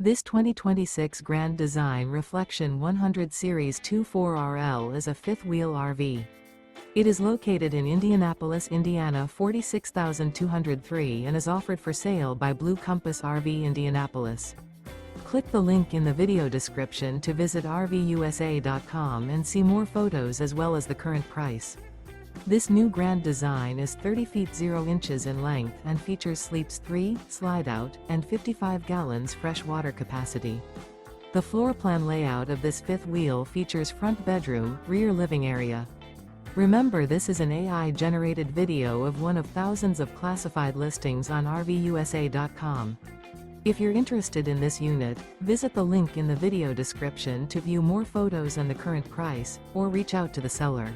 This 2026 Grand Design Reflection 100 Series 24RL is a fifth-wheel RV. It is located in Indianapolis, Indiana 46203 and is offered for sale by Blue Compass RV Indianapolis. Click the link in the video description to visit RVUSA.com and see more photos as well as the current price. This new Grand Design is 30 feet 0 inches in length and features sleeps 3, slide-out, and 55 gallons fresh water capacity. The floor plan layout of this fifth wheel features front bedroom, rear living area. Remember, this is an AI-generated video of one of thousands of classified listings on RVUSA.com. If you're interested in this unit, visit the link in the video description to view more photos and the current price, or reach out to the seller.